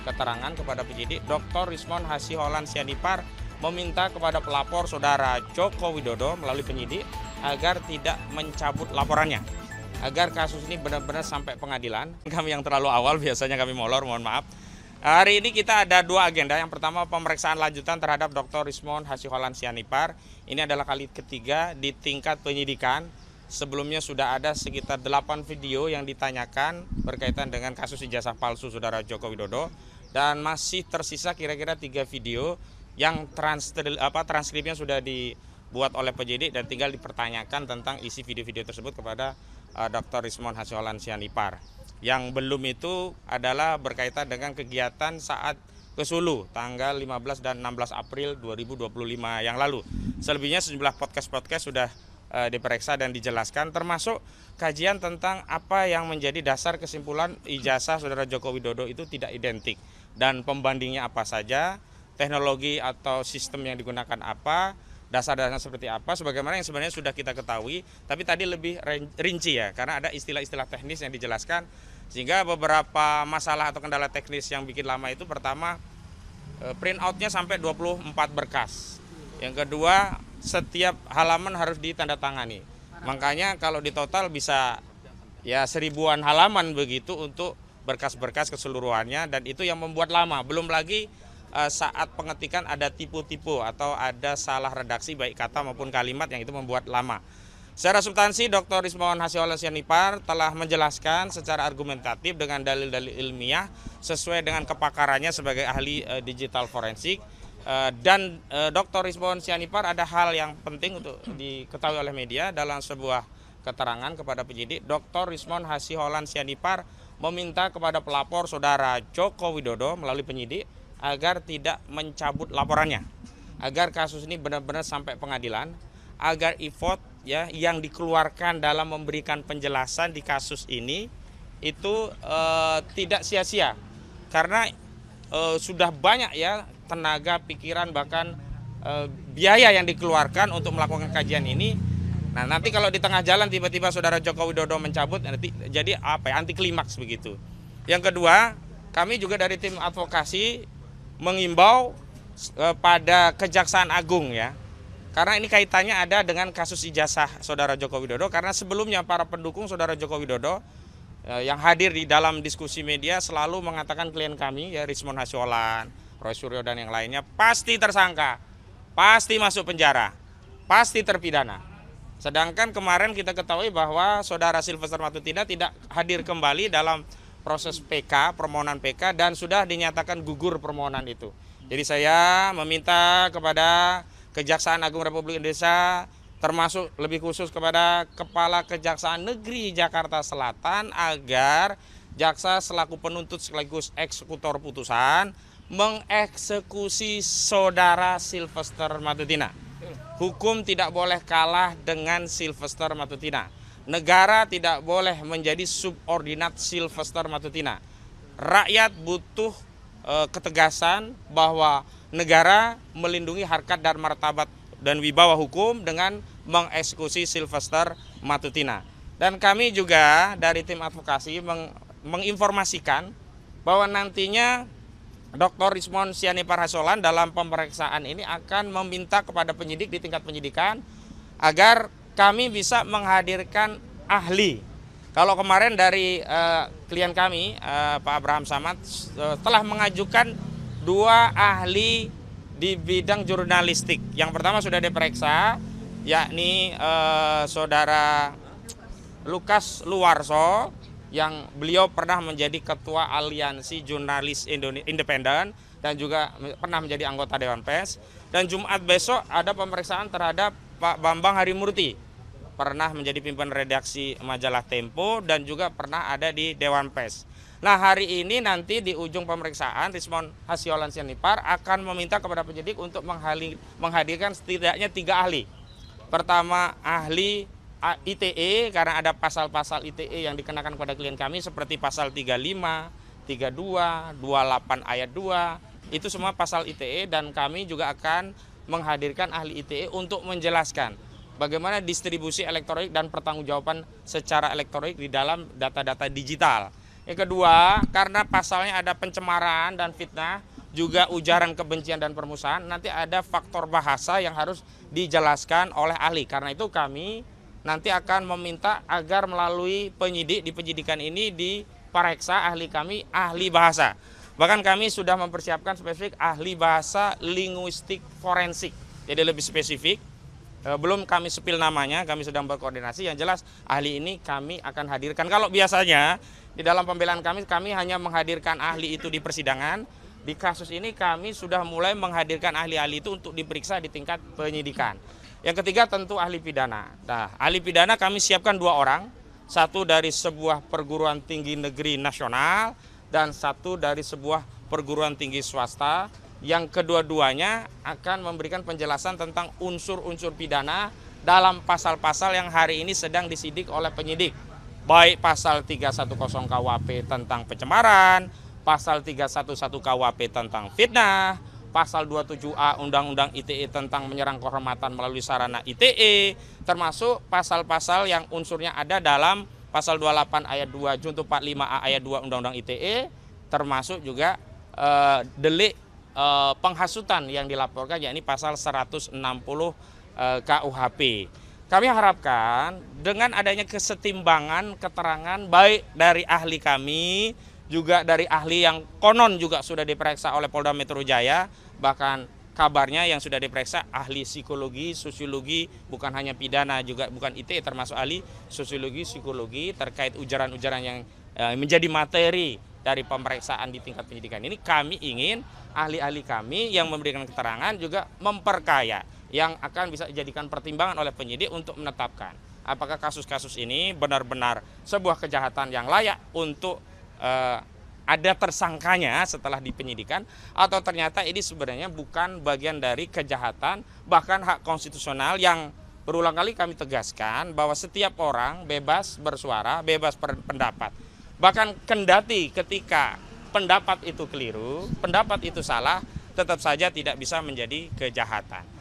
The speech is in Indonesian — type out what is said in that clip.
keterangan kepada penyidik, Dr. Rismon Hasyiholan Sianipar meminta kepada pelapor saudara Joko Widodo melalui penyidik agar tidak mencabut laporannya, agar kasus ini benar-benar sampai pengadilan. Kami yang terlalu awal, biasanya kami molor, mohon maaf. Hari ini kita ada dua agenda. Yang pertama pemeriksaan lanjutan terhadap Dr. Rismon Hasyiholan Sianipar. Ini adalah kali ketiga di tingkat penyidikan. Sebelumnya sudah ada sekitar 8 video yang ditanyakan berkaitan dengan kasus ijazah palsu saudara Joko Widodo. Dan masih tersisa kira-kira 3 video yang transkripnya sudah dibuat oleh penyidik dan tinggal dipertanyakan tentang isi video-video tersebut kepada Dr. Rismon Hasyiholan Sianipar. Yang belum itu adalah berkaitan dengan kegiatan saat ke Sulu tanggal 15 dan 16 April 2025 yang lalu. Selebihnya sejumlah podcast sudah diperiksa dan dijelaskan, termasuk kajian tentang apa yang menjadi dasar kesimpulan ijazah saudara Joko Widodo itu tidak identik dan pembandingnya apa saja, teknologi atau sistem yang digunakan apa, dasar-dasarnya seperti apa, sebagaimana yang sebenarnya sudah kita ketahui, tapi tadi lebih rinci ya, karena ada istilah-istilah teknis yang dijelaskan, sehingga beberapa masalah atau kendala teknis yang bikin lama itu, pertama print outnya sampai 24 berkas, yang kedua setiap halaman harus ditandatangani, makanya kalau di total bisa ya 1000-an halaman begitu untuk berkas-berkas keseluruhannya, dan itu yang membuat lama, belum lagi saat pengetikan ada tipu-tipu atau ada salah redaksi baik kata maupun kalimat yang itu membuat lama. Secara substansi Dr. Rismon Hasyiholan Sianipar telah menjelaskan secara argumentatif dengan dalil-dalil ilmiah sesuai dengan kepakarannya sebagai ahli digital forensik. Dan Dr. Rismon Sianipar ada hal yang penting untuk diketahui oleh media dalam sebuah keterangan kepada penyidik. Dr. Rismon Hasyiholan Sianipar meminta kepada pelapor saudara Joko Widodo melalui penyidik agar tidak mencabut laporannya, agar kasus ini benar-benar sampai pengadilan, agar effort ya yang dikeluarkan dalam memberikan penjelasan di kasus ini itu tidak sia-sia, karena sudah banyak ya tenaga, pikiran, bahkan biaya yang dikeluarkan untuk melakukan kajian ini. Nah, nanti kalau di tengah jalan tiba-tiba saudara Joko Widodo mencabut, nanti jadi anti klimaks begitu. Yang kedua, kami juga dari tim advokasi mengimbau pada Kejaksaan Agung ya, karena ini kaitannya ada dengan kasus ijazah saudara Joko Widodo, karena sebelumnya para pendukung saudara Joko Widodo yang hadir di dalam diskusi media selalu mengatakan klien kami ya Rismon Hasyiholan, Roy Suryo dan yang lainnya pasti tersangka, pasti masuk penjara, pasti terpidana. Sedangkan kemarin kita ketahui bahwa saudara Sylvester Matutina tidak hadir kembali dalam proses PK, permohonan PK, dan sudah dinyatakan gugur permohonan itu. Jadi saya meminta kepada Kejaksaan Agung Republik Indonesia, termasuk lebih khusus kepada Kepala Kejaksaan Negeri Jakarta Selatan, agar jaksa selaku penuntut sekaligus eksekutor putusan mengeksekusi saudara Sylvester Matutina. Hukum tidak boleh kalah dengan Sylvester Matutina. Negara tidak boleh menjadi subordinat Sylvester Matutina. Rakyat butuh ketegasan bahwa negara melindungi harkat dan martabat dan wibawa hukum dengan mengeksekusi Sylvester Matutina. Dan kami juga dari tim advokasi menginformasikan bahwa nantinya Dr. Rismon Sianipar Hasyiholan dalam pemeriksaan ini akan meminta kepada penyidik di tingkat penyidikan agar kami bisa menghadirkan ahli. Kalau kemarin dari klien kami, Pak Abraham Samad, telah mengajukan 2 ahli di bidang jurnalistik. Yang pertama sudah diperiksa, yakni saudara Lukas Luwarso, yang beliau pernah menjadi ketua Aliansi Jurnalis Independen dan juga pernah menjadi anggota Dewan Pers. Dan Jumat besok ada pemeriksaan terhadap Pak Bambang Harimurti, pernah menjadi pimpinan redaksi majalah Tempo dan juga pernah ada di Dewan Pers. Nah, hari ini nanti di ujung pemeriksaan Rismon Hasyiholan Sianipar akan meminta kepada penyidik untuk menghadirkan setidaknya 3 ahli. Pertama, ahli ITE, karena ada pasal-pasal ITE yang dikenakan kepada klien kami seperti pasal 35, 32, 28 ayat 2. Itu semua pasal ITE, dan kami juga akan menghadirkan ahli ITE untuk menjelaskan bagaimana distribusi elektronik dan pertanggungjawaban secara elektronik di dalam data-data digital. Yang kedua, karena pasalnya ada pencemaran dan fitnah, juga ujaran kebencian dan permusuhan, nanti ada faktor bahasa yang harus dijelaskan oleh ahli. Karena itu kami nanti akan meminta agar melalui penyidik di penyidikan ini diperiksa ahli kami, ahli bahasa. Bahkan kami sudah mempersiapkan spesifik ahli bahasa linguistik forensik. Jadi lebih spesifik. Belum kami sepil namanya, kami sedang berkoordinasi. Yang jelas ahli ini kami akan hadirkan. Kalau biasanya di dalam pembelaan kami hanya menghadirkan ahli itu di persidangan. Di kasus ini kami sudah mulai menghadirkan ahli-ahli itu untuk diperiksa di tingkat penyidikan. Yang ketiga tentu ahli pidana. Nah, ahli pidana kami siapkan 2 orang. Satu dari sebuah perguruan tinggi negeri nasional dan satu dari sebuah perguruan tinggi swasta. Yang kedua-duanya akan memberikan penjelasan tentang unsur-unsur pidana dalam pasal-pasal yang hari ini sedang disidik oleh penyidik. Baik pasal 310 KUHP tentang pencemaran, pasal 311 KUHP tentang fitnah, pasal 27A Undang-Undang ITE tentang menyerang kehormatan melalui sarana ITE, termasuk pasal-pasal yang unsurnya ada dalam pasal 28 ayat 2 junto 45A ayat 2 Undang-Undang ITE, termasuk juga delik penghasutan yang dilaporkan, yakni pasal 160 KUHP. Kami harapkan dengan adanya kesetimbangan keterangan baik dari ahli kami, juga dari ahli yang konon juga sudah diperiksa oleh Polda Metro Jaya, bahkan kabarnya yang sudah diperiksa ahli psikologi, sosiologi, bukan hanya pidana, juga bukan ITE, termasuk ahli sosiologi, psikologi terkait ujaran-ujaran yang menjadi materi dari pemeriksaan di tingkat penyidikan ini. Kami ingin ahli-ahli kami yang memberikan keterangan juga memperkaya, yang akan bisa dijadikan pertimbangan oleh penyidik untuk menetapkan apakah kasus-kasus ini benar-benar sebuah kejahatan yang layak untuk ada tersangkanya setelah dipenyidikan, atau ternyata ini sebenarnya bukan bagian dari kejahatan, bahkan hak konstitusional yang berulang kali kami tegaskan bahwa setiap orang bebas bersuara, bebas berpendapat. Bahkan kendati ketika pendapat itu keliru, pendapat itu salah, tetap saja tidak bisa menjadi kejahatan.